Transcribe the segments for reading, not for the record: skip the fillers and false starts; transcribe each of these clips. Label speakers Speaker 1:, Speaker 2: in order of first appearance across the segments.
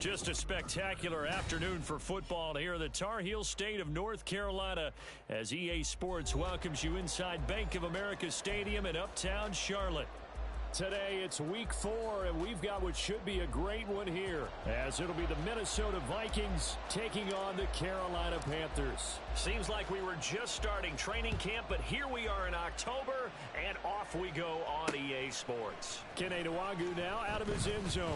Speaker 1: Just a spectacular afternoon for football here in the Tar Heel state of North Carolina as EA Sports welcomes you inside Bank of America Stadium in uptown Charlotte. Today it's week 4 and we've got what should be a great one here as it'll be the Minnesota Vikings taking on the Carolina Panthers. Seems like we were just starting training camp, but here we are in October and off we go on EA Sports. Kene Nwagu now out of his end zone.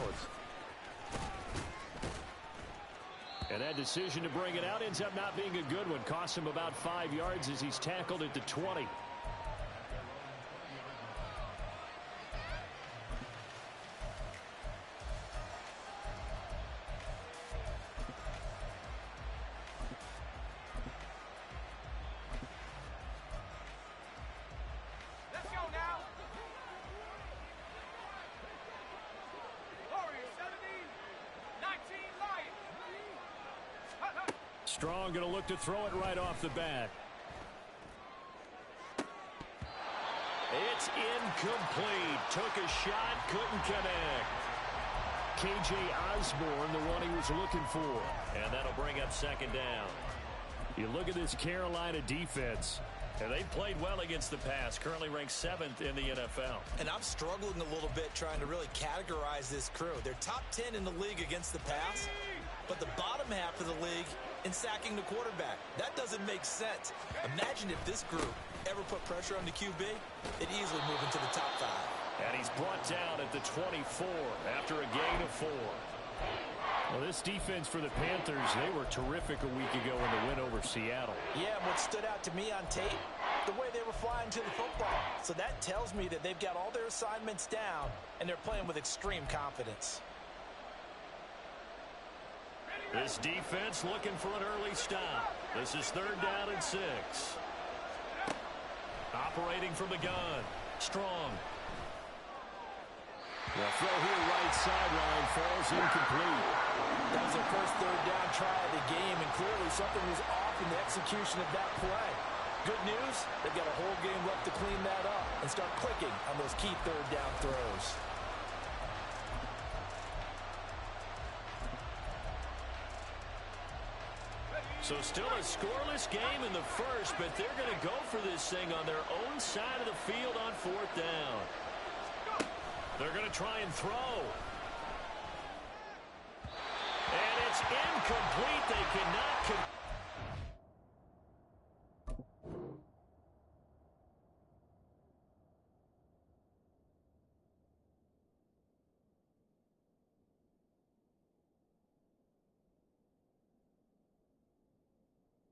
Speaker 1: And that decision to bring it out ends up not being a good one. Costs him about 5 yards as he's tackled at the 20.
Speaker 2: Let's go now. Warriors 17, 19 Lions.
Speaker 1: Strong going to look to throw it right off the bat. It's incomplete. Took a shot, couldn't connect. KJ Osborne, the one he was looking for. And that'll bring up second down. You look at this Carolina defense, and they played well against the pass. Currently ranked 7th in the NFL.
Speaker 3: And I'm struggling a little bit trying to really categorize this crew. They're top 10 in the league against the pass, but the bottom half of the league in sacking the quarterback. That doesn't make sense. Imagine if this group ever put pressure on the QB, it'd easily move into the top 5.
Speaker 1: And he's brought down at the 24 after a gain of 4. Well, this defense for the Panthers, they were terrific a week ago in the win over Seattle.
Speaker 3: Yeah, and what stood out to me on tape, the way they were flying to the football. So that tells me that they've got all their assignments down, and they're playing with extreme confidence.
Speaker 1: This defense looking for an early stop. This is 3rd down and 6. Operating from the gun. Strong. The throw here right sideline falls incomplete.
Speaker 3: That was their first 3rd down try of the game, and clearly something was off in the execution of that play. Good news, they've got a whole game left to clean that up and start clicking on those key 3rd down throws.
Speaker 1: So still a scoreless game in the first, but they're going to go for this thing on their own side of the field on 4th down. They're going to try and throw. And it's incomplete. They cannot.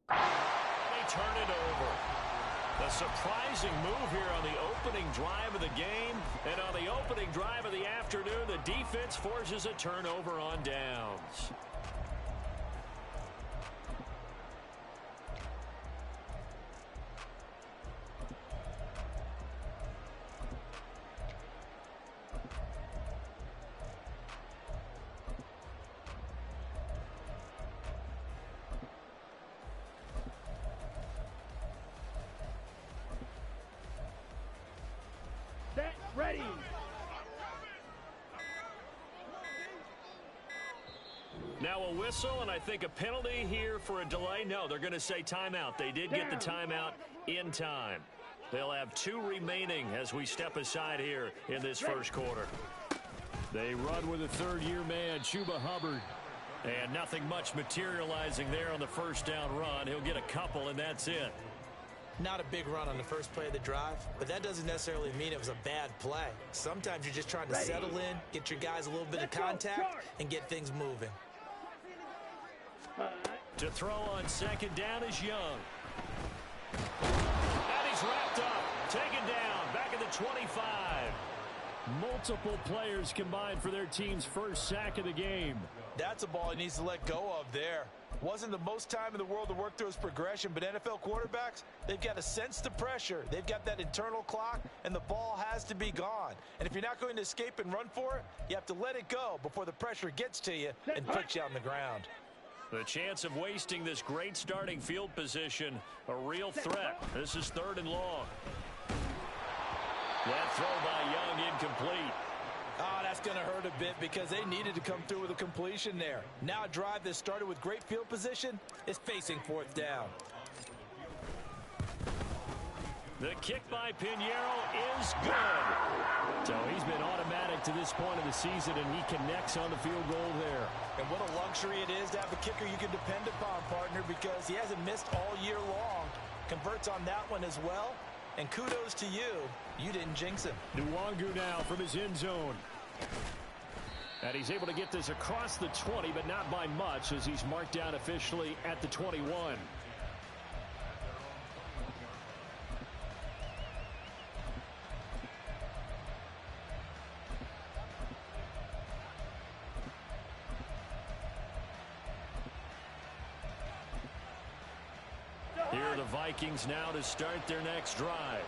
Speaker 1: They turn it over. A surprising move here on the opening drive of the game. And on the opening drive of the afternoon, the defense forces a turnover on downs.
Speaker 2: Ready.
Speaker 1: Now a whistle, and I think a penalty here for a delay. No, they're going to say timeout. They did get the timeout in time. They'll have 2 remaining as we step aside here in this first quarter. They run with a 3rd-year man, Chuba Hubbard. And nothing much materializing there on the first down run. He'll get a couple, and that's it.
Speaker 3: Not a big run on the first play of the drive, but that doesn't necessarily mean it was a bad play. Sometimes you're just trying to settle in, get your guys a little bit of contact, and get things moving.
Speaker 1: To throw on 2nd down is Young. And he's wrapped up, taken down, back at the 25. Multiple players combined for their team's first sack of the game.
Speaker 3: That's a ball he needs to let go of there. Wasn't the most time in the world to work through his progression, but NFL quarterbacks, they've got to sense the pressure. They've got that internal clock, and the ball has to be gone. And if you're not going to escape and run for it, you have to let it go before the pressure gets to you and puts you on the ground.
Speaker 1: The chance of wasting this great starting field position, a real threat. This is 3rd and long. That throw by Young incomplete.
Speaker 3: Oh, That's going to hurt a bit because they needed to come through with a completion there. Now a drive that started with great field position is facing fourth down.
Speaker 1: The kick by Pinheiro is good. So he's been automatic to this point of the season, and he connects on the field goal there.
Speaker 3: And what a luxury it is to have a kicker you can depend upon, partner, because he hasn't missed all year long. Converts on that one as well. And kudos to you. You didn't jinx him.
Speaker 1: Nwangu now from his end zone. And he's able to get this across the 20, but not by much, as he's marked down officially at the 21. Here are the Vikings now to start their next drive.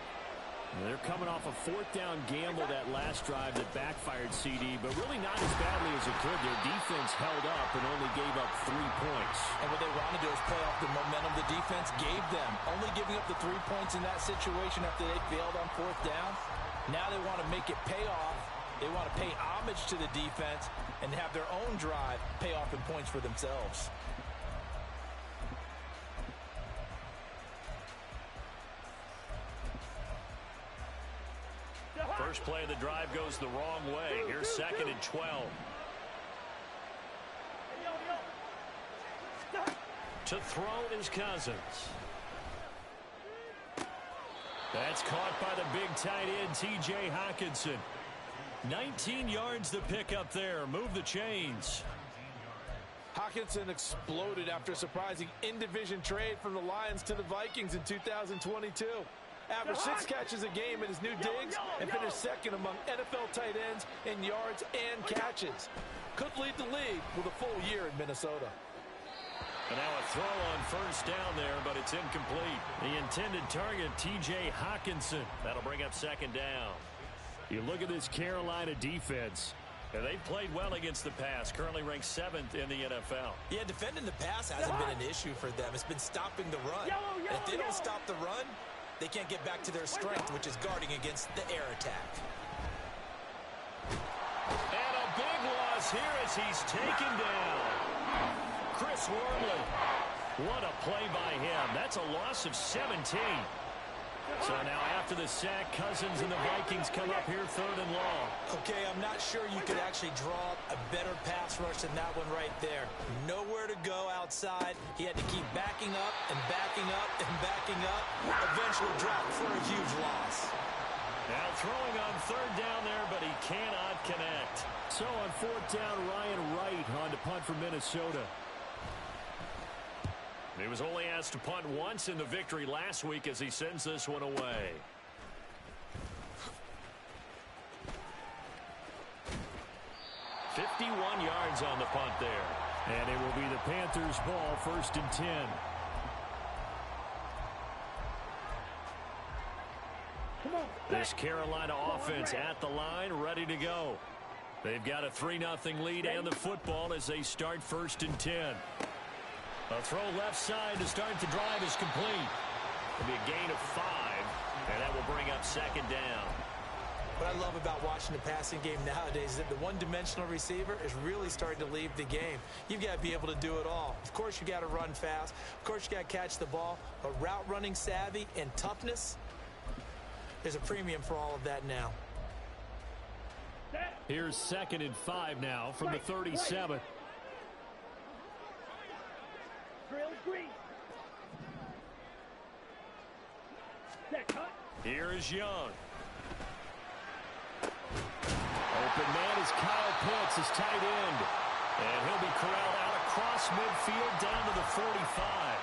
Speaker 1: They're coming off a fourth down gamble that last drive that backfired, CD, but really not as badly as it could. Their defense held up and only gave up 3 points.
Speaker 3: And what they want to do is play off the momentum the defense gave them. Only giving up the 3 points in that situation after they failed on fourth down. Now they want to make it pay off. They want to pay homage to the defense and have their own drive pay off in points for themselves.
Speaker 1: First play of the drive goes the wrong way. Here's 2nd and 12. To throw is Cousins. That's caught by the big tight end, T.J. Hockenson. 19 yards to pick up there. Move the chains.
Speaker 3: Hockenson exploded after a surprising in-division trade from the Lions to the Vikings in 2022. Averaged 6 catches a game in his new digs and finished second among NFL tight ends in yards and catches. Could lead the league with a full year in Minnesota.
Speaker 1: And now a throw on first down there, but it's incomplete. The intended target, T.J. Hockenson. That'll bring up 2nd down. You look at this Carolina defense. And they've played well against the pass, currently ranked 7th in the NFL.
Speaker 3: Yeah, defending the pass hasn't been an issue for them. It's been stopping the run. And if they don't stop the run, they can't get back to their strength, which is guarding against the air attack.
Speaker 1: And a big loss here as he's taken down. Chris Wormley. What a play by him. That's a loss of 17. So now after the sack, Cousins and the Vikings come up here 3rd and long.
Speaker 3: Okay, I'm not sure you could actually draw a better pass rush than that one right there. Nowhere to go outside. He had to keep backing up and backing up and backing up. Eventually dropped for a huge loss.
Speaker 1: Now throwing on 3rd down there, but he cannot connect. So on 4th down, Ryan Wright on to punt for Minnesota. He was only asked to punt once in the victory last week as he sends this one away. "51 yards on the punt there. And it will be the Panthers' ball, 1st and 10. This Carolina offense at the line, ready to go. They've got a 3-0 lead and the football as they start 1st and 10. A throw left side to start the drive is complete. It'll be a gain of 5, and that will bring up 2nd down.
Speaker 3: What I love about watching the passing game nowadays is that the one-dimensional receiver is really starting to leave the game. You've got to be able to do it all. Of course, you got to run fast. Of course, you got to catch the ball. But route running savvy and toughness, there's a premium for all of that now.
Speaker 1: Here's 2nd and 5 now from the 37. Here is Young. Open man is Kyle Pitts, his tight end. And he'll be corralled out across midfield down to the 45.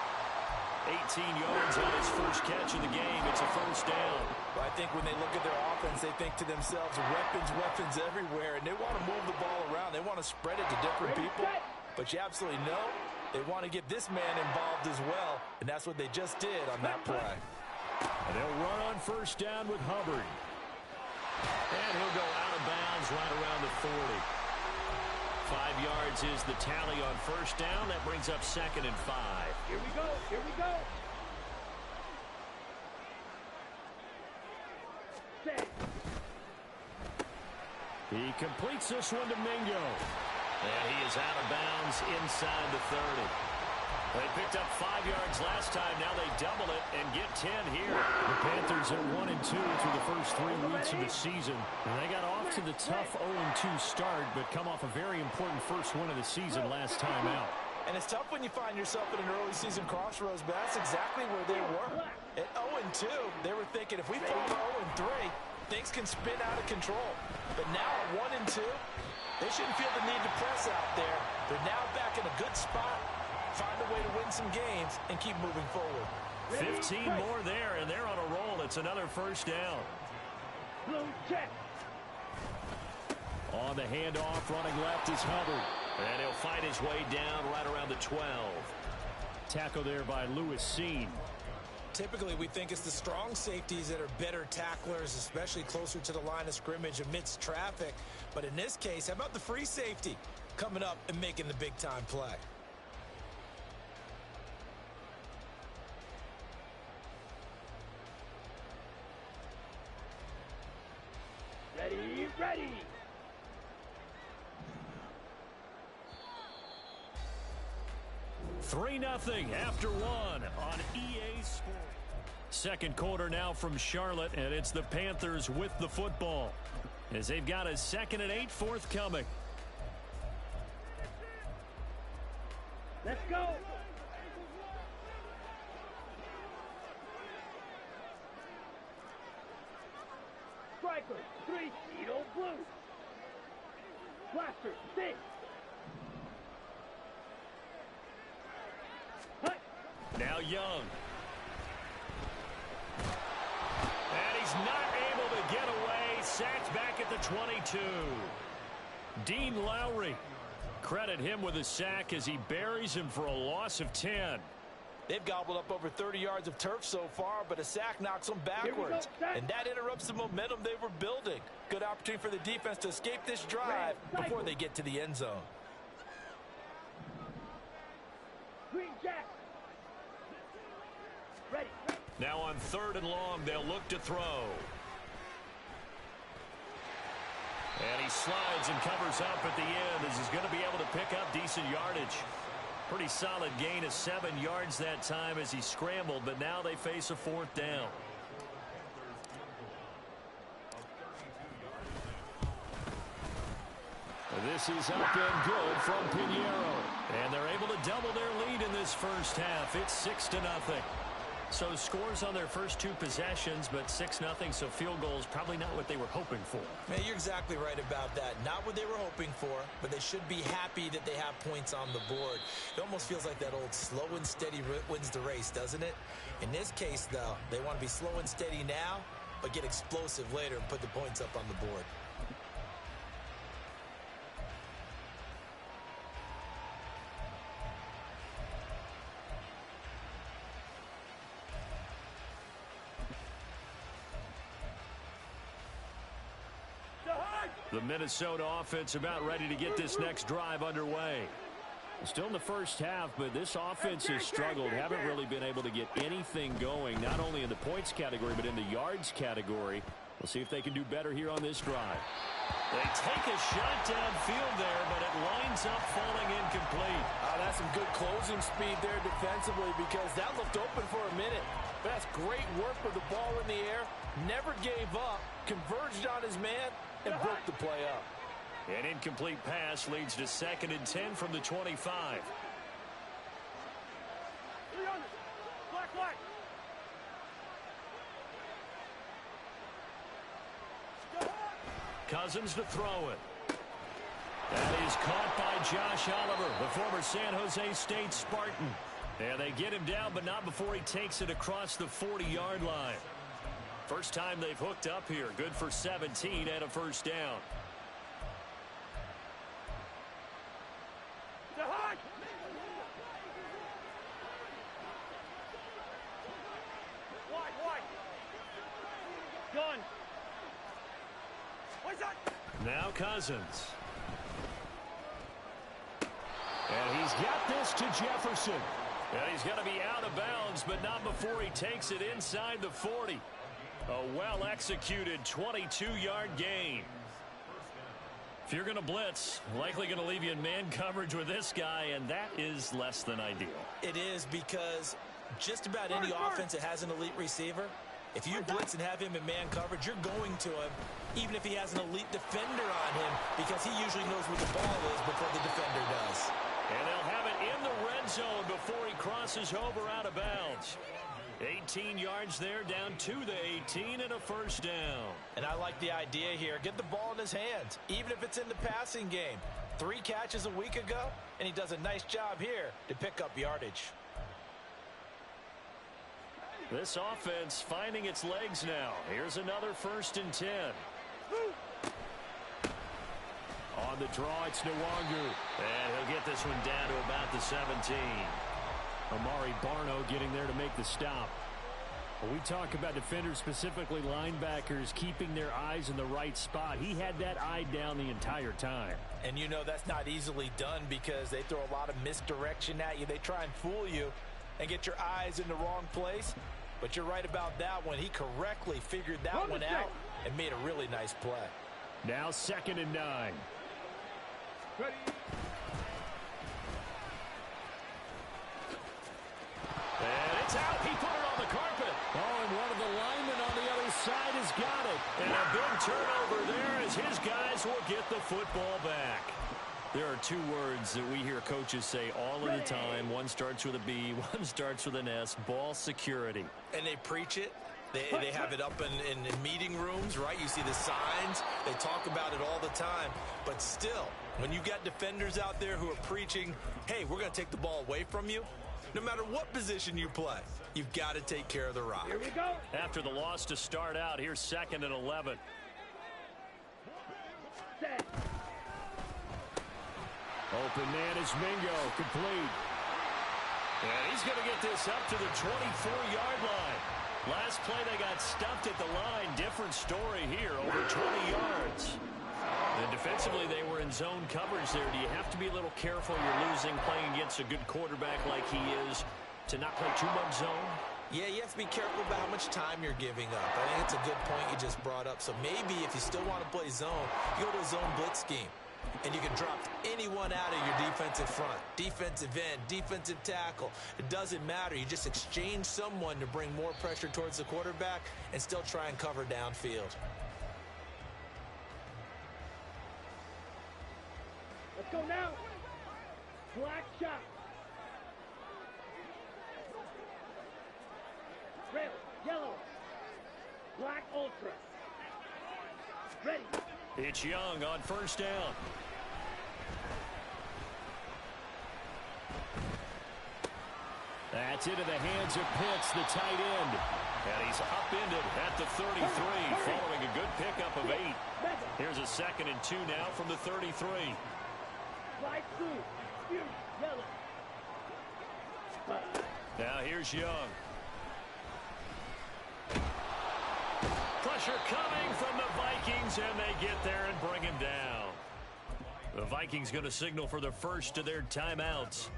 Speaker 1: 18 yards on his first catch of the game. It's a 1st down.
Speaker 3: But I think when they look at their offense, they think to themselves, weapons everywhere. And they want to move the ball around. They want to spread it to different people. But you absolutely know they want to get this man involved as well. And that's what they just did on that play.
Speaker 1: And they'll run on 1st down with Hubbard. And he'll go out of bounds right around the 40. 5 yards is the tally on 1st down. That brings up 2nd and 5.
Speaker 2: Here we go. Here we go. Set.
Speaker 1: He completes this one to Mingo. And he is out of bounds inside the 30. They picked up 5 yards last time. Now they double it and get 10 here. The Panthers are 1-2 through the first 3 weeks of the season. And they got off to the tough 0-2 start, but come off a very important first win of the season last time out.
Speaker 3: And it's tough when you find yourself at an early season crossroads, but that's exactly where they were. At 0-2, they were thinking if we fall to 0-3, things can spin out of control. But now at 1-2, they shouldn't feel the need to press out there. They're now back in a good spot. Find a way to win some games and keep moving forward.
Speaker 1: 15 more there, and they're on a roll. It's another first down.
Speaker 2: Blue check.
Speaker 1: On the handoff, running left is Hubbard. And he'll fight his way down right around the 12. Tackle there by Lewis Seen.
Speaker 3: Typically, we think it's the strong safeties that are better tacklers, especially closer to the line of scrimmage amidst traffic. But in this case, how about the free safety coming up and making the big-time play?
Speaker 2: Ready, ready.
Speaker 1: Three 3-0 after one on EA Sports. Second quarter now from Charlotte, and it's the Panthers with the football as they've got a 2nd and 8 forthcoming.
Speaker 2: Let's go. Striker, 3, Edo blue. Blaster, 6.
Speaker 1: Now Young. And he's not able to get away. Sacked back at the 22. Dean Lowry. Credit him with a sack as he buries him for a loss of 10.
Speaker 3: They've gobbled up over 30 yards of turf so far, but a sack knocks them backwards. And that interrupts the momentum they were building. Good opportunity for the defense to escape this drive before they get to the end zone.
Speaker 2: Green Jack. Ready.
Speaker 1: Now on 3rd and long, they'll look to throw. And he slides and covers up at the end as he's going to be able to pick up decent yardage. Pretty solid gain of 7 yards that time as he scrambled, but now they face a 4th down. This is up and good from Pinheiro. And they're able to double their lead in this first half. It's 6-0. So scores on their first 2 possessions, but 6-0, so field goals probably not what they were hoping for.
Speaker 3: Man, you're exactly right about that. Not what they were hoping for, but they should be happy that they have points on the board. It almost feels like that old slow and steady wins the race, doesn't it? In this case, though, they want to be slow and steady now, but get explosive later and put the points up on the board.
Speaker 1: The Minnesota offense about ready to get this next drive underway. Still in the first half, but this offense has struggled. Haven't really been able to get anything going, not only in the points category, but in the yards category. We'll see if they can do better here on this drive. They take a shot downfield there, but it lines up falling incomplete.
Speaker 3: That's some good closing speed there defensively because that looked open for a minute. But that's great work with the ball in the air. Never gave up, converged on his man, and broke the play up.
Speaker 1: An incomplete pass leads to 2nd and 10 from the 25.
Speaker 2: Black.
Speaker 1: Cousins to throw it. That is caught by Josh Oliver, the former San Jose State Spartan. And they get him down, but not before he takes it across the 40-yard line. First time they've hooked up here. Good for 17 and a first down.
Speaker 2: Gun. What's that?
Speaker 1: Now Cousins. And he's got this to Jefferson. And he's going to be out of bounds, but not before he takes it inside the 40. A well-executed 22-yard gain. If you're going to blitz, likely going to leave you in man coverage with this guy, and that is less than ideal.
Speaker 3: It is, because just about any offense that has an elite receiver, if you blitz and have him in man coverage, you're going to him, even if he has an elite defender on him, because he usually knows where the ball is before the defender does.
Speaker 1: And they'll have it in the red zone before he crosses over out of bounds. 18 yards there, down to the 18, and a first down.
Speaker 3: And I like the idea here. Get the ball in his hands, even if it's in the passing game. 3 catches a week ago, and he does a nice job here to pick up yardage.
Speaker 1: This offense finding its legs now. Here's another 1st and 10. On the draw, it's Nwangu. And he'll get this one down to about the 17. Amari Barno getting there to make the stop. When we talk about defenders, specifically linebackers, keeping their eyes in the right spot, he had that eye down the entire time.
Speaker 3: And you know that's not easily done because they throw a lot of misdirection at you. They try and fool you and get your eyes in the wrong place. But you're right about that one. He correctly figured that one out and made a really nice play.
Speaker 1: Now 2nd and 9.
Speaker 2: Ready.
Speaker 1: And it's out. He put it on the carpet. Oh, and one of the linemen on the other side has got it. And a big turnover there as his guys will get the football back. There are 2 words that we hear coaches say all of the time. One starts with a B, one starts with an S. Ball security.
Speaker 3: And they preach it. They have it up in meeting rooms, right? You see the signs. They talk about it all the time. But still, when you got defenders out there who are preaching, hey, we're going to take the ball away from you, no matter what position you play, you've got to take care of the rock.
Speaker 2: Here we go.
Speaker 1: After the loss to start out, here's 2nd and 11.
Speaker 2: Set.
Speaker 1: Open man is Mingo, complete. And he's going to get this up to the 24-yard line. Last play they got stuffed at the line. Different story here, over 20 yards. And defensively they were in zone coverage there. Do you have to be a little careful? You're losing playing against a good quarterback like he is to not play too much zone?
Speaker 3: Yeah, you have to be careful about how much time you're giving up. I think it's a good point you just brought up. So maybe if you still want to play zone, you go to a zone blitz scheme. And you can drop anyone out of your defensive front, defensive end, defensive tackle. It doesn't matter. You just exchange someone to bring more pressure towards the quarterback and still try and cover downfield.
Speaker 2: Let's go now. Black shot. Red, yellow. Black ultra. Ready.
Speaker 1: It's Young on 1st down. That's into the hands of Pitts, the tight end. And he's upended at the 33, following a good pickup of 8. Here's a 2nd and 2 now from the 33.
Speaker 2: Slide through. Yellow.
Speaker 1: Now here's Young. Pressure coming from the Vikings, and they get there and bring him down. The Vikings going to signal for the first of their timeouts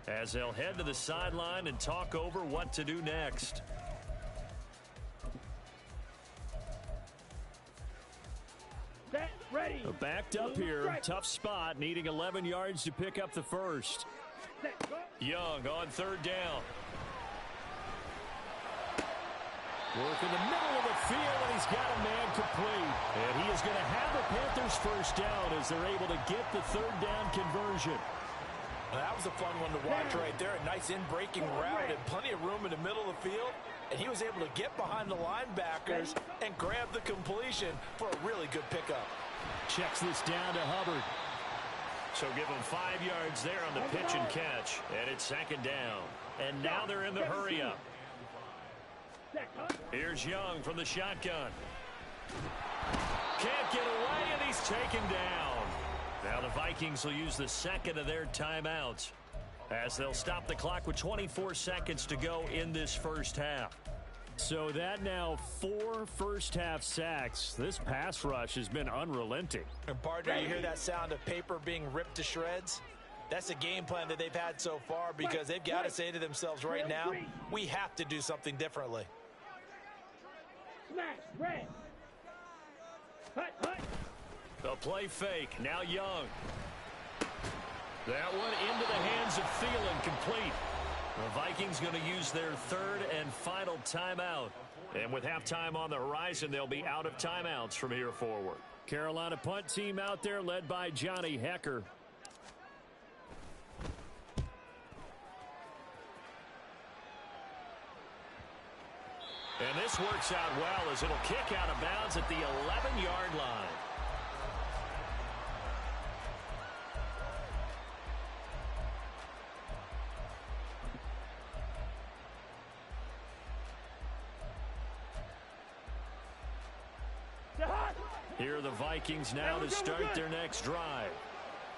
Speaker 1: as they'll head to the sideline and talk over what to do next.
Speaker 2: Set, ready.
Speaker 1: Backed up here, tough spot, needing 11 yards to pick up the first.
Speaker 2: Set, go.
Speaker 1: Young on 3rd down. Work in the middle of the field, and he's got a man complete. And he is going to have the Panthers first down as they're able to get the 3rd down conversion.
Speaker 3: Well, that was a fun one to watch right there. A nice in-breaking route and plenty of room in the middle of the field. And he was able to get behind the linebackers and grab the completion for a really good pickup.
Speaker 1: Checks this down to Hubbard. So give him 5 yards there on the pitch and catch. And it's 2nd down. And now they're in the hurry-up. Here's Young from the shotgun. Can't get away, and he's taken down. Now the Vikings will use the 2nd of their timeouts as they'll stop the clock with 24 seconds to go in this first half. So that now 4 first-half sacks. This pass rush has been unrelenting.
Speaker 3: And partner, you hear that sound of paper being ripped to shreds? That's the game plan that they've had so far because they've got to say to themselves right now, we have to do something differently.
Speaker 2: Smash, red. Hut, hut.
Speaker 1: A play fake. Now Young. That one into the hands of Thielen, complete. The Vikings going to use their third and final timeout. And with halftime on the horizon, they'll be out of timeouts from here forward. Carolina punt team out there led by Johnny Hecker. And this works out well as it'll kick out of bounds at the 11-yard line. Here are the Vikings now to start their next drive.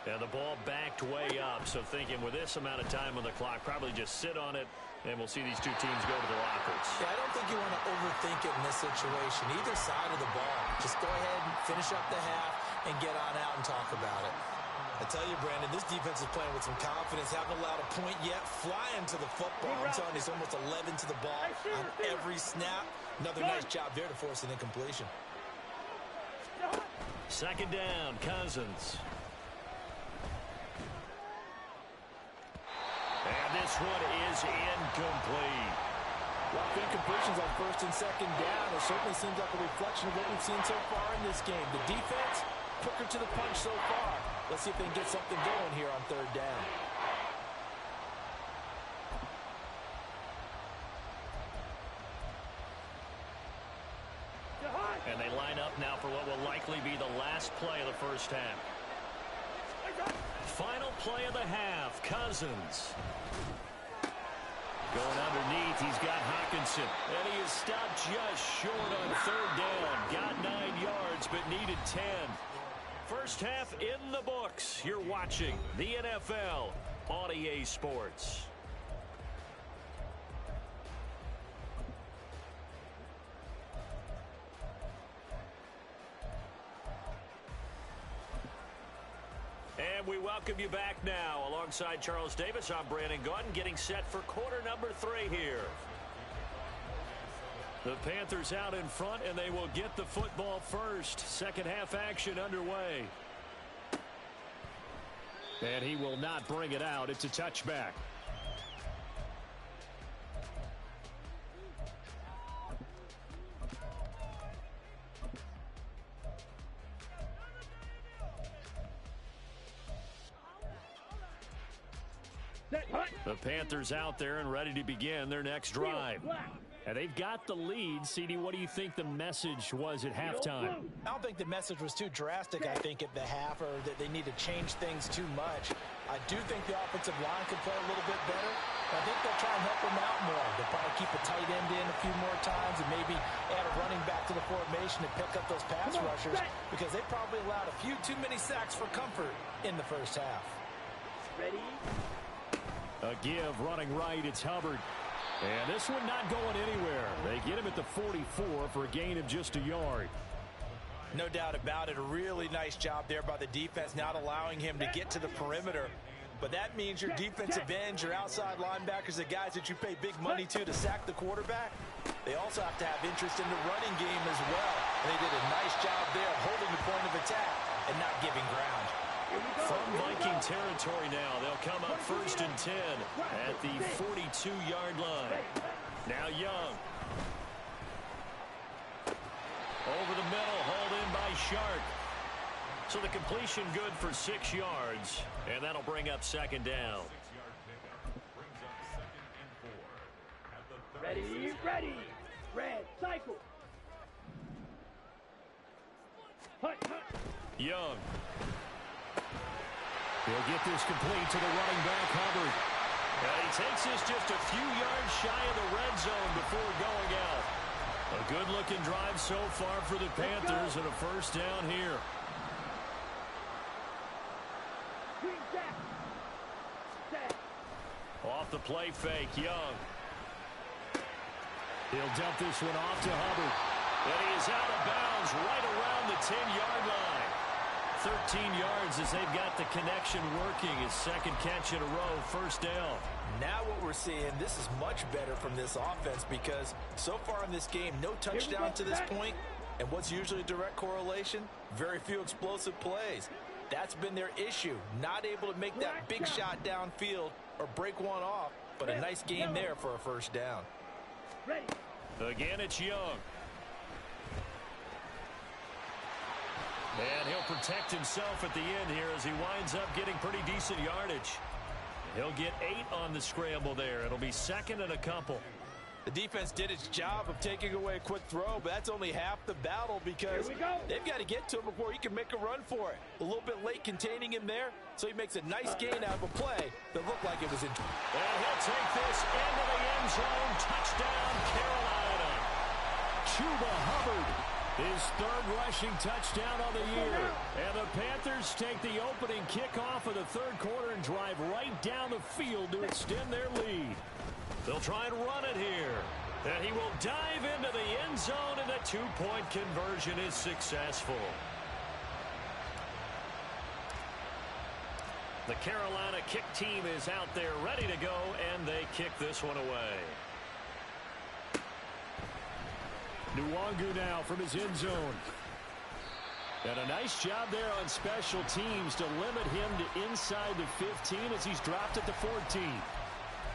Speaker 1: And the ball backed way up, so thinking with this amount of time on the clock, probably just sit on it, and we'll see these two teams go to the lockers.
Speaker 3: Yeah, I don't think you want to overthink it in this situation. Either side of the ball. Just go ahead and finish up the half and get on out and talk about it. I tell you, Brandon, this defense is playing with some confidence. Haven't allowed a point yet. Flying to the football. I'm telling you, it's almost 11 to the ball on every snap. Another nice job there to force an incompletion.
Speaker 1: Second down, Cousins. And this one is incomplete.
Speaker 3: Well, incompletions on first and second down. It certainly seems like a reflection of what we've seen so far in this game. The defense, quicker to the punch so far. Let's see if they can get something going here on third down.
Speaker 1: And they line up now for what will likely be the last play of the first half. Final play of the half, Cousins. Going underneath, he's got Hawkinson. And he is stopped just short on third down. Got 9 yards, but needed 10. First half in the books. You're watching the NFL on EA Sports. And we welcome you back now. Alongside Charles Davis, I'm Brandon Gaudin, getting set for quarter number 3 here. The Panthers out in front, and they will get the football first. Second half action underway. And he will not bring it out. It's a touchback. The Panthers out there and ready to begin their next drive. And they've got the lead. CD, what do you think the message was at halftime?
Speaker 3: I don't think the message was too drastic, I think, at the half, or that they need to change things too much. I do think the offensive line could play a little bit better. I think they'll try and help them out more. They'll probably keep a tight end in a few more times and maybe add a running back to the formation to pick up those pass rushers, because they probably allowed a few too many sacks for comfort in the first half.
Speaker 2: Ready?
Speaker 1: A give running right. It's Hubbard. And this one not going anywhere. They get him at the 44 for a gain of just a yard.
Speaker 3: No doubt about it. A really nice job there by the defense, not allowing him to get to the perimeter. But that means your defensive ends, your outside linebackers, the guys that you pay big money to sack the quarterback, they also have to have interest in the running game as well. And they did a nice job there holding the point of attack and not giving ground.
Speaker 1: From Viking territory now, they'll come up first and 10 at the 42-yard line. Now Young. Over the middle, hauled in by Shark. So the completion good for 6 yards, and that'll bring up second down.
Speaker 2: Ready, ready. Red, cycle. Hut, hut.
Speaker 1: Young. He'll get this complete to the running back, Hubbard. And he takes this just a few yards shy of the red zone before going out. A good-looking drive so far for the Panthers, and a first down here. Off the play fake, Young. He'll dump this one off to Hubbard. And he is out of bounds right around the 10-yard line. 13 yards as they've got the connection working. His second catch in a row, first down.
Speaker 3: Now what we're seeing, this is much better from this offense, because so far in this game, no touchdown to this point, And what's usually a direct correlation? Very few explosive plays. That's been their issue. Not able to make that big shot downfield or break one off. But a nice game there for a first down.
Speaker 2: Ready.
Speaker 1: Again, it's Young. And he'll protect himself at the end here as he winds up getting pretty decent yardage. He'll get 8 on the scramble there. It'll be second and a couple.
Speaker 3: The defense did its job of taking away a quick throw, but that's only half the battle because they've got to get to him before he can make a run for it. A little bit late containing him there, so he makes a nice gain out of a play that looked like it was in.
Speaker 1: And he'll take this into the end zone. Touchdown, Carolina. Chuba Hubbard, his third rushing touchdown on the year. And the Panthers take the opening kickoff of the third quarter and drive right down the field to extend their lead. They'll try and run it here. And he will dive into the end zone, and the two-point conversion is successful. The Carolina kick team is out there ready to go, and they kick this one away. Nwangu now from his end zone. And a nice job there on special teams to limit him to inside the 15 as he's dropped at the 14.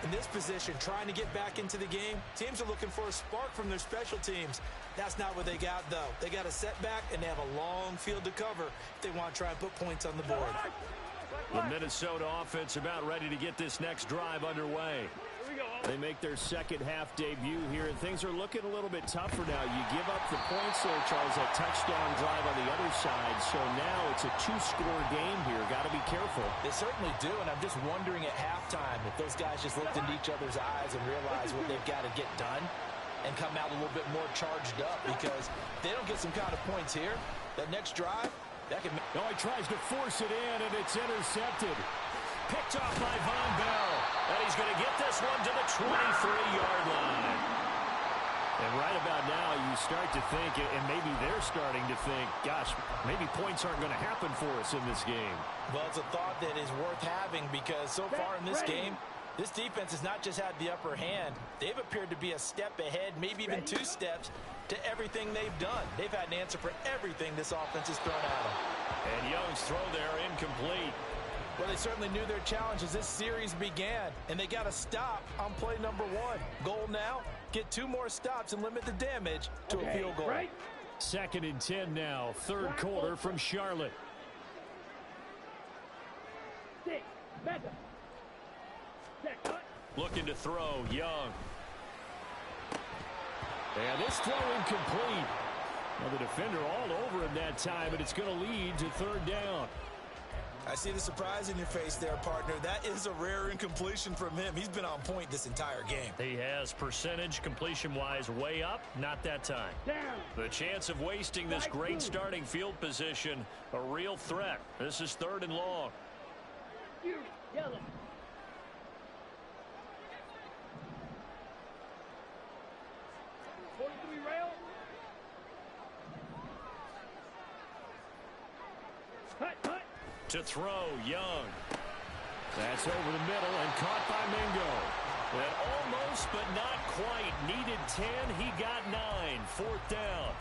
Speaker 3: In this position, trying to get back into the game, teams are looking for a spark from their special teams. That's not what they got, though. They got a setback, and they have a long field to cover if they want to try and put points on the board.
Speaker 1: The Minnesota offense about ready to get this next drive underway. They make their second half debut here, and things are looking a little bit tougher now. You give up the points there, Charles, that touchdown drive on the other side. So now it's a 2-score game here. Got to be careful.
Speaker 3: They certainly do, and I'm just wondering at halftime if those guys just looked into each other's eyes and realized what they've got to get done and come out a little bit more charged up, because if they don't get some kind of points here, that next drive, that can...
Speaker 1: Oh, he tries to force it in, and it's intercepted. Picked off by Von Bell. And he's going to get this one to the 23-yard line. And right about now, you start to think, and maybe they're starting to think, gosh, maybe points aren't going to happen for us in this game.
Speaker 3: Well, it's a thought that is worth having, because so far in this game, this defense has not just had the upper hand. They've appeared to be a step ahead, maybe even 2 steps, to everything they've done. They've had an answer for everything this offense has thrown at them.
Speaker 1: And Young's throw there incomplete.
Speaker 3: Well, they certainly knew their challenge as this series began, and they got to stop on play number 1. Goal now, get 2 more stops and limit the damage to a field goal.
Speaker 2: Right.
Speaker 1: Second and 10 now, third quarter from Charlotte.
Speaker 2: 6, better. Set, cut.
Speaker 1: Looking to throw, Young. And this throw incomplete. Well, the defender all over him that time, but it's going to lead to third down.
Speaker 3: I see the surprise in your face there, partner. That is a rare incompletion from him. He's been on point this entire game.
Speaker 1: He has percentage completion-wise way up, not that time.
Speaker 2: Down.
Speaker 1: The chance of wasting this great starting field position, a real threat. This is third and long.
Speaker 2: You, yellow. Rail. Cut.
Speaker 1: To throw, Young. That's over the middle and caught by Mingo. And almost, but not quite. Needed 10. He got 9. Fourth down.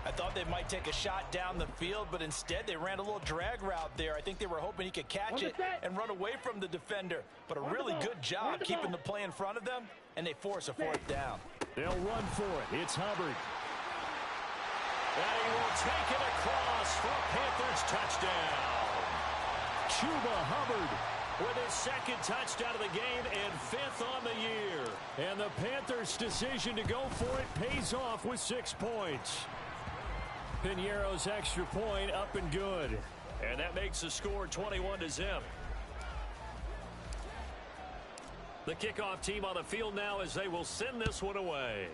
Speaker 3: I thought they might take a shot down the field, but instead they ran a little drag route there. I think they were hoping he could catch it and run away from the defender. But a really good job keeping the play in front of them, and they force a fourth down.
Speaker 1: They'll run for it. It's Hubbard. And he will take it across for a Panthers touchdown. Chuba Hubbard with his second touchdown of the game and 5th on the year. And the Panthers' decision to go for it pays off with 6 points. Piñeiro's extra point up and good. And that makes the score 21-0. The kickoff team on the field now as they will send this one away.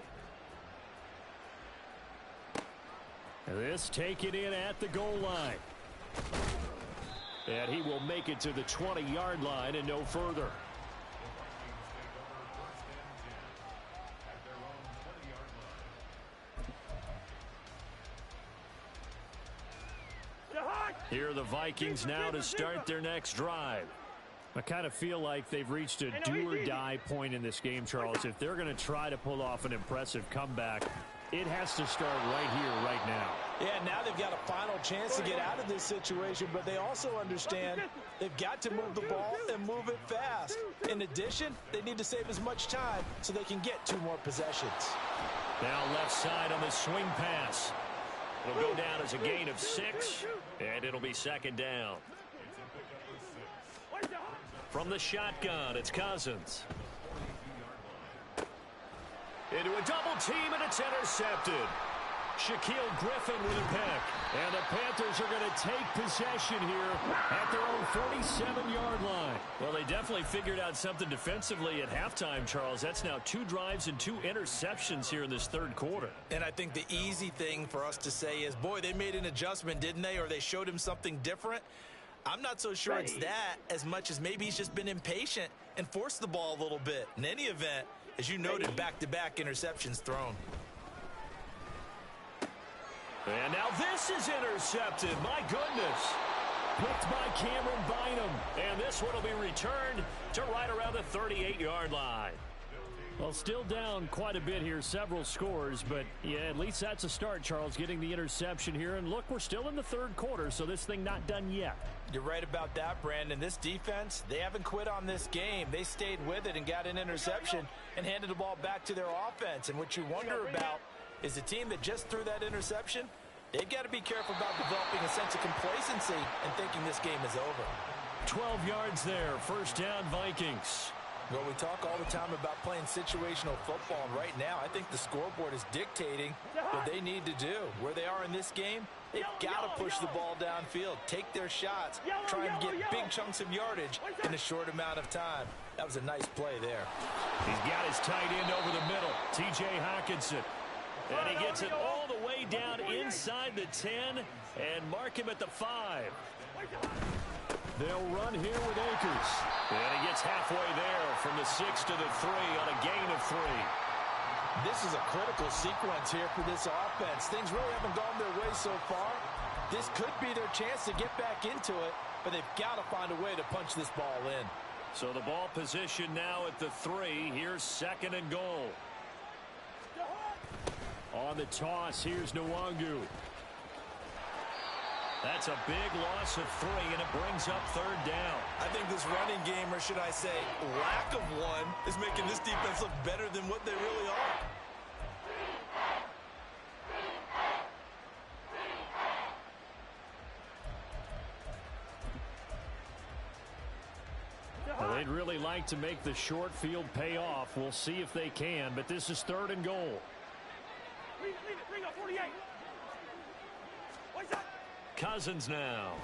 Speaker 1: This taken in at the goal line. And he will make it to the 20-yard line and no further. Here are the Vikings now to start their next drive. I kind of feel like they've reached a do-or-die point in this game, Charles. If they're going to try to pull off an impressive comeback, It has to start right here, right now.
Speaker 3: Yeah, now they've got a final chance to get out of this situation, but they also understand they've got to move the ball and move it fast. In addition, they need to save as much time so they can get 2 more possessions.
Speaker 1: Now left side on the swing pass. It'll go down as a gain of 6, and it'll be second down. From the shotgun, it's Cousins. Into a double team, and it's intercepted. Shaquille Griffin with a pick. And the Panthers are going to take possession here at their own 47-yard line. Well, they definitely figured out something defensively at halftime, Charles. That's now 2 drives and 2 interceptions here in this third quarter.
Speaker 3: And I think the easy thing for us to say is, boy, they made an adjustment, didn't they? Or they showed him something different. I'm not so sure it's that as much as maybe he's just been impatient and forced the ball a little bit. In any event, as you noted, back-to-back interceptions thrown.
Speaker 1: And now this is intercepted. My goodness. Picked by Cameron Bynum. And this one will be returned to right around the 38-yard line. Well, still down quite a bit here, several scores, but yeah, at least that's a start, Charles, getting the interception here. And look, we're still in the third quarter, so this thing not done yet.
Speaker 3: You're right about that, Brandon. This defense, they haven't quit on this game. They stayed with it and got an interception and handed the ball back to their offense. And what you wonder about is the team that just threw that interception, they've got to be careful about developing a sense of complacency and thinking this game is over.
Speaker 1: 12 yards there, first down Vikings.
Speaker 3: Well, we talk all the time about playing situational football, and right now I think the scoreboard is dictating what they need to do. Where they are in this game, they've got to push the ball downfield, take their shots, try and get big chunks of yardage in a short amount of time. That was a nice play there.
Speaker 1: He's got his tight end over the middle, T.J. Hockenson. And he gets it all the way down inside the 10 and mark him at the 5. They'll run here with Akers. And he gets halfway there from the 6 to the 3 on a gain of 3.
Speaker 3: This is a critical sequence here for this offense. Things really haven't gone their way so far. This could be their chance to get back into it, but they've got to find a way to punch this ball in.
Speaker 1: So the ball position now at the 3. Here's second and goal. On the toss, here's Nwangu. That's a big loss of 3, and it brings up third down.
Speaker 3: I think this running game, or should I say lack of one, is making this defense look better than what they really are.
Speaker 1: Well, they'd really like to make the short field pay off. We'll see if they can, but this is third and goal. Cousins now.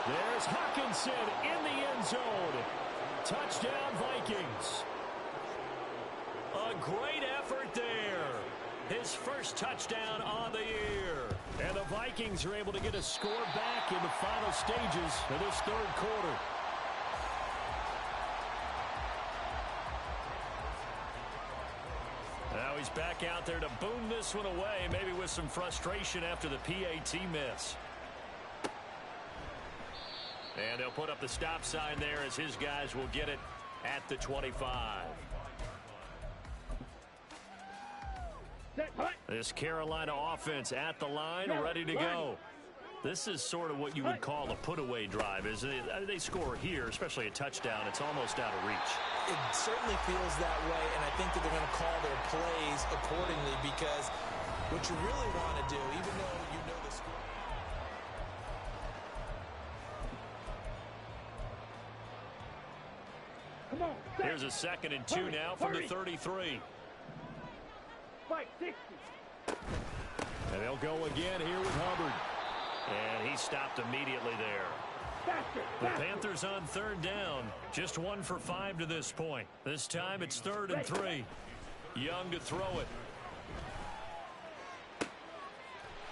Speaker 1: There's Hockenson in the end zone. Touchdown Vikings. A great effort there. His first touchdown on the year. And the Vikings are able to get a score back in the final stages of this third quarter. Now he's back out there to boom this one away, maybe with some frustration after the PAT miss. And they'll put up the stop sign there as his guys will get it at the 25. This Carolina offense at the line, ready to go. This is sort of what you would call a put-away drive, isn't it? They score here, especially a touchdown. It's almost out of reach.
Speaker 3: It certainly feels that way, and I think that they're going to call their plays accordingly because what you really want to do, even though you know the score.
Speaker 2: Come on.
Speaker 1: Here's a 2nd and 2 now from the 33.
Speaker 2: 560.
Speaker 1: And they'll go again here with Hubbard. And he stopped immediately there. The Panthers on third down. Just 1 for 5 to this point. This time it's 3rd and 3. Young to throw it.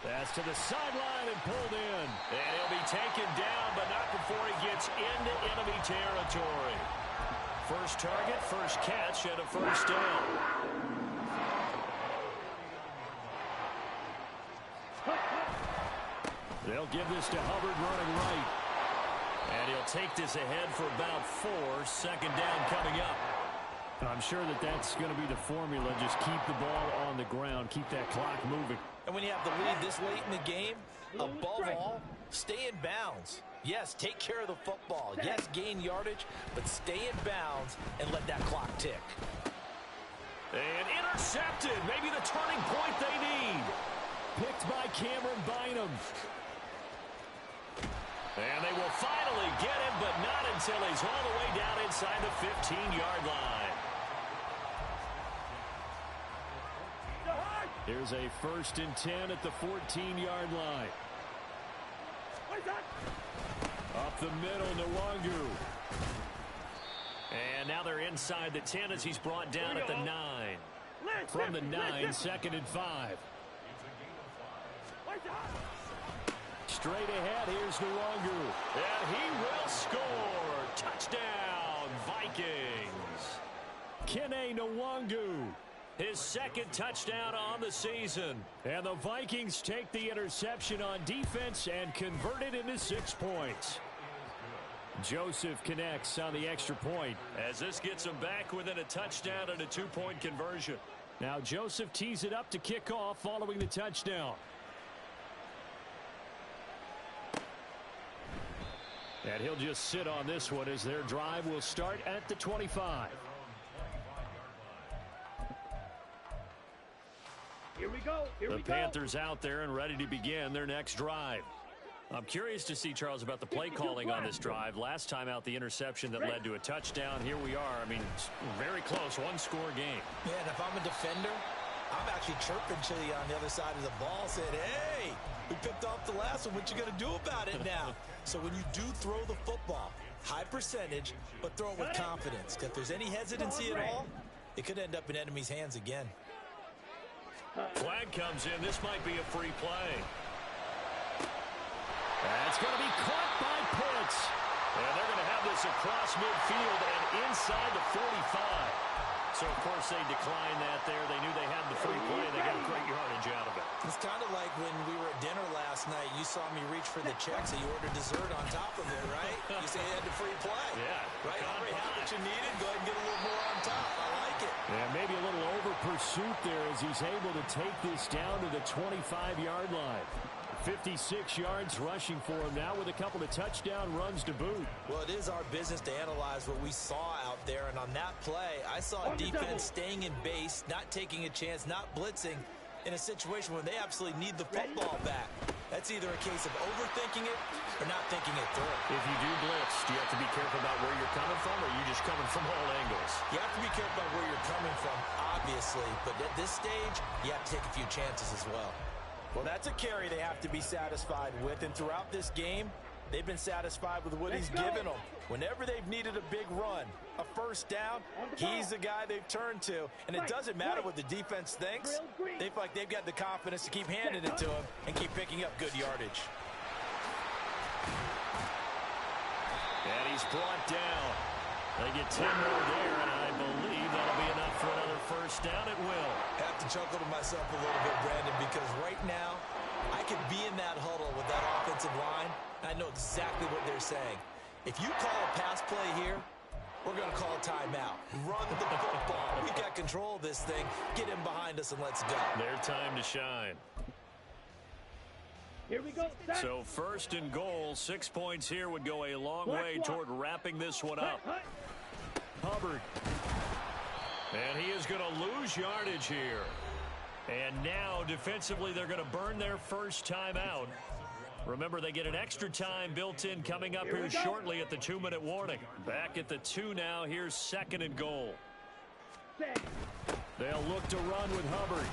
Speaker 1: That's to the sideline and pulled in. And he'll be taken down, but not before he gets into enemy territory. First target, first catch, and a first down. They'll give this to Hubbard running right. And he'll take this ahead for about 4. Second down coming up. I'm sure that that's going to be the formula. Just keep the ball on the ground. Keep that clock moving.
Speaker 3: And when you have the lead this late in the game, above all, stay in bounds. Yes, take care of the football. Yes, gain yardage, but stay in bounds and let that clock tick.
Speaker 1: And intercepted. Maybe the turning point they need. Picked by Cameron Bynum. And they will finally get him, but not until he's all the way down inside the 15-yard line. Here's a 1st and 10 at the 14-yard line. Up the middle, Nwangu. And now they're inside the 10 as he's brought down at the 9. From the 9, 2nd and 5. Straight ahead, here's Nwangu. And he will score. Touchdown, Vikings. Kene Nwangu. His 2nd touchdown on the season. And the Vikings take the interception on defense and convert it into 6 points. Joseph connects on the extra point as this gets him back within a touchdown and a 2-point conversion. Now Joseph tees it up to kick off following the touchdown. And he'll just sit on this one as their drive will start at the 25.
Speaker 2: Here we go.
Speaker 1: The Panthers out there and ready to begin their next drive. I'm curious to see, Charles, about the play calling on this drive. Last time out, the interception that led to a touchdown. Here we are. I mean, very close, 1-score game.
Speaker 3: Yeah, and if I'm a defender, I'm actually chirping to you on the other side of the ball, saying, hey, we picked off the last one. What you going to do about it now? So when you do throw the football, high percentage, but throw it with confidence. Because if there's any hesitancy at all, it could end up in enemy's hands again.
Speaker 1: Flag comes in. This might be a free play. That's going to be caught by Pitts. And they're going to have this across midfield and inside the 45. So, of course, they declined that there. They knew they had the free play. They got great yardage out of it.
Speaker 3: It's kind of like when we were at dinner last night. You saw me reach for the check, so you ordered dessert on top of it, right? You say you had the free play.
Speaker 1: Yeah.
Speaker 3: Right? Already had what you needed. Go ahead and get a little more on top. I like it.
Speaker 1: And maybe a little over pursuit there as he's able to take this down to the 25-yard line. 56 yards rushing for him now with a couple of touchdown runs to boot.
Speaker 3: Well, it is our business to analyze what we saw out there, and on that play, I saw a defense staying in base, not taking a chance, not blitzing in a situation where they absolutely need the football back. That's either a case of overthinking it or not thinking it through.
Speaker 1: If you do blitz, do you have to be careful about where you're coming from, or are you just coming from all angles?
Speaker 3: You have to be careful about where you're coming from, obviously, but at this stage, you have to take a few chances as well. Well, that's a carry they have to be satisfied with, and throughout this game, they've been satisfied with what he's given them. Whenever they've needed a big run, a first down, he's the guy they've turned to. And it doesn't matter what the defense thinks. They feel like they've got the confidence to keep handing it to him and keep picking up good yardage.
Speaker 1: And he's brought down. They get 10 more there, and I believe that'll be enough for another first down. It will.
Speaker 3: I have to chuckle to myself a little bit, Brandon, because right now I could be in that huddle with that offensive line, and I know exactly what they're saying. If you call a pass play here, we're going to call a timeout. Run the football. We've got control of this thing. Get him behind us and let's go.
Speaker 1: Their time to shine.
Speaker 2: Here we go.
Speaker 1: So 1st and goal, 6 points here would go a long way toward wrapping this one up. Hubbard. And he is going to lose yardage here. And now defensively they're going to burn their first time out. Remember, they get an extra time built in coming up here shortly at the 2-minute warning. Back at the 2 now. Here's 2nd and goal. They'll look to run with Hubbard.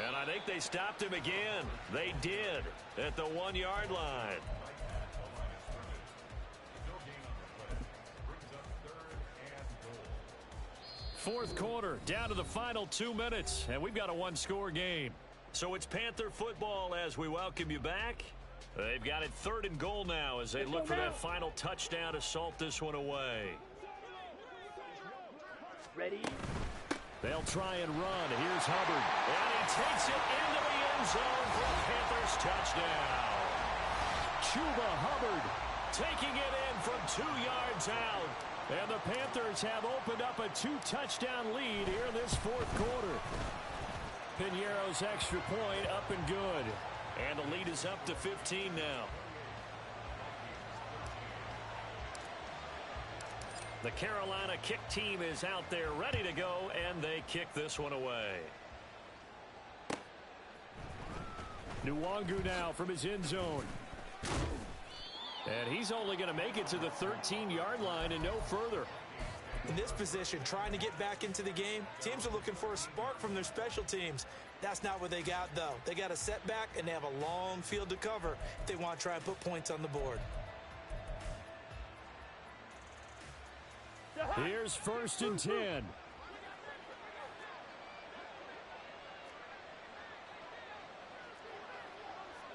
Speaker 1: And I think they stopped him again. They did at the 1-yard line. Fourth quarter, down to the final 2 minutes, and we've got a 1-score game. So it's Panther football as we welcome you back. They've got it 3rd and goal now as they look for that final touchdown to salt this one away.
Speaker 2: Ready?
Speaker 1: They'll try and run. Here's Hubbard. And he takes it into the end zone for a Panthers touchdown. Chuba Hubbard taking it in from 2 yards out. And the Panthers have opened up a 2-touchdown lead here in this fourth quarter. Piñeiro's extra point up and good. And the lead is up to 15 now. The Carolina kick team is out there ready to go, and they kick this one away. Nwangu now from his end zone. And he's only going to make it to the 13-yard line and no further.
Speaker 3: In this position, trying to get back into the game, teams are looking for a spark from their special teams. That's not what they got, though. They got a setback, and they have a long field to cover if they want to try and put points on the board.
Speaker 1: Here's 1st and 10.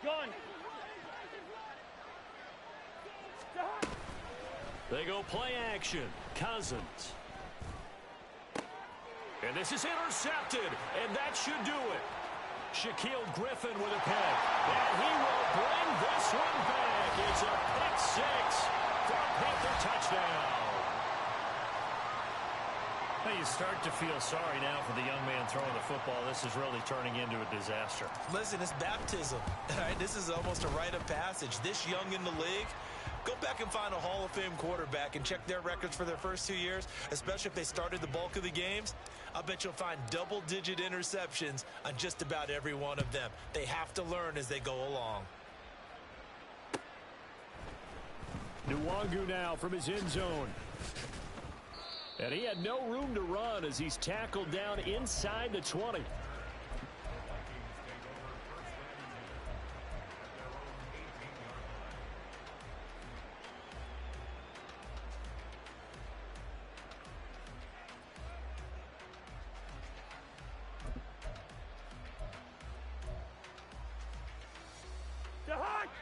Speaker 2: Gone.
Speaker 1: They go play action. Cousins. And this is intercepted, and that should do it. Shaquille Griffin with a pick. And he will bring this one back. It's a pick six for a Panther touchdown. Well, you start to feel sorry now for the young man throwing the football. This is really turning into a disaster.
Speaker 3: Listen, it's baptism. All right, this is almost a rite of passage. This young in the league, go back and find a Hall of Fame quarterback and check their records for their first 2 years, especially if they started the bulk of the games. I bet you'll find double-digit interceptions on just about every one of them. They have to learn as they go along.
Speaker 1: Nwangu now from his end zone. And he had no room to run as he's tackled down inside the 20.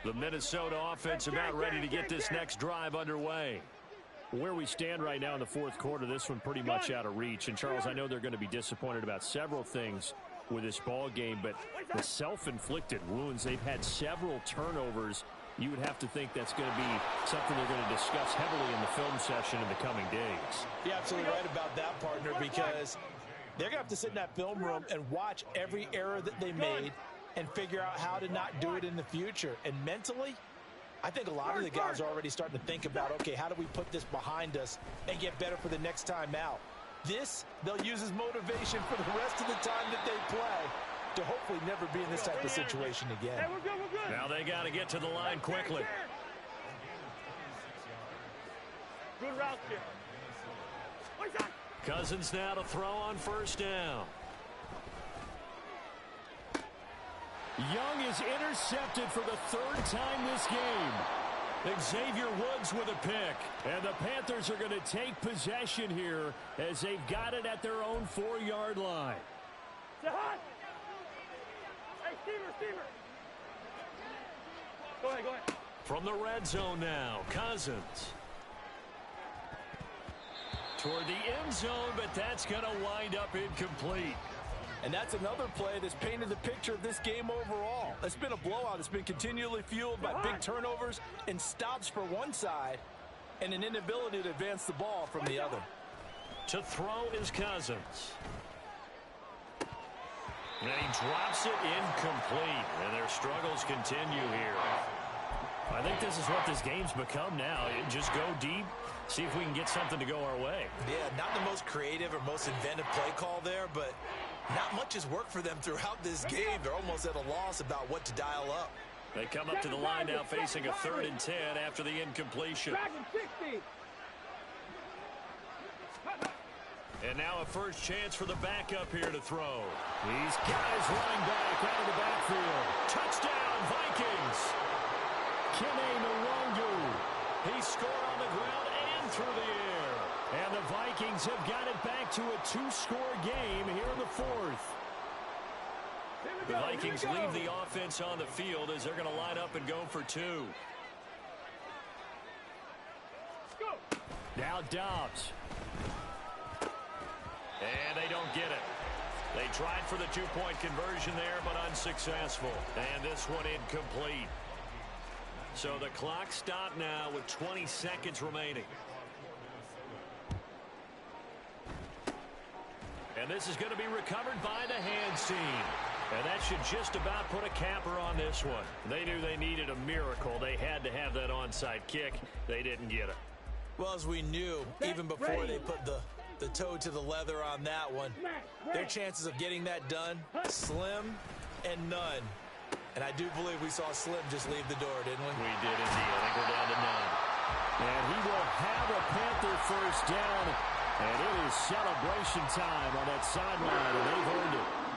Speaker 1: The Minnesota offense about ready to get this next drive underway. Where we stand right now in the fourth quarter, this one pretty much out of reach. And, Charles, I know they're going to be disappointed about several things with this ball game, but the self-inflicted wounds, they've had several turnovers. You would have to think that's going to be something they're going to discuss heavily in the film session in the coming days.
Speaker 3: You're absolutely right about that, partner, because they're going to have to sit in that film room and watch every error that they made and figure out how to not do it in the future. And mentally, I think a lot of the guys are already starting to think about, okay, how do we put this behind us and get better for the next time out? This, they'll use as motivation for the rest of the time that they play to hopefully never be in this type of situation again.
Speaker 2: Hey, we're good, we're good.
Speaker 1: Now they got to get to the line quickly.
Speaker 2: Good route here.
Speaker 1: Cousins now to throw on first down. Young is intercepted for the third time this game. Xavier Woods with a pick. And the Panthers are going to take possession here as they've got it at their own 4-yard line.
Speaker 2: Hey, Steamer. Go ahead.
Speaker 1: From the red zone now, Cousins. Toward the end zone, but that's going to wind up incomplete.
Speaker 3: And that's another play that's painted the picture of this game overall. It's been a blowout. It's been continually fueled by big turnovers and stops for one side and an inability to advance the ball from the other.
Speaker 1: To throw is Cousins. And he drops it incomplete. And their struggles continue here. I think this is what this game's become now. Just go deep, see if we can get something to go our way.
Speaker 3: Yeah, not the most creative or most inventive play call there, but not much has worked for them throughout this game. They're almost at a loss about what to dial up.
Speaker 1: They come up to the line now facing a 3rd and 10 after the incompletion. And now a first chance for the backup here to throw. He's got his running back out of the backfield. Touchdown, Vikings. Kene Nwangu. He scored on the ground and through the air. And the Vikings have got it back to a 2-score game here in the 4th. The Vikings leave the offense on the field as they're going to line up and go for 2. Now Dobbs. And they don't get it. They tried for the 2-point conversion there, but unsuccessful. And this one incomplete. So the clock stopped now with 20 seconds remaining. And this is going to be recovered by the hands team. And that should just about put a capper on this one. They knew they needed a miracle. They had to have that onside kick. They didn't get it.
Speaker 3: Well, as we knew, even before they put the toe to the leather on that one, their chances of getting that done, slim and none. And I do believe we saw Slim just leave the door, didn't we?
Speaker 1: We did indeed. I think we're down to none. And he will have a Panther first down. And it is celebration time on that sideline, and they've earned it.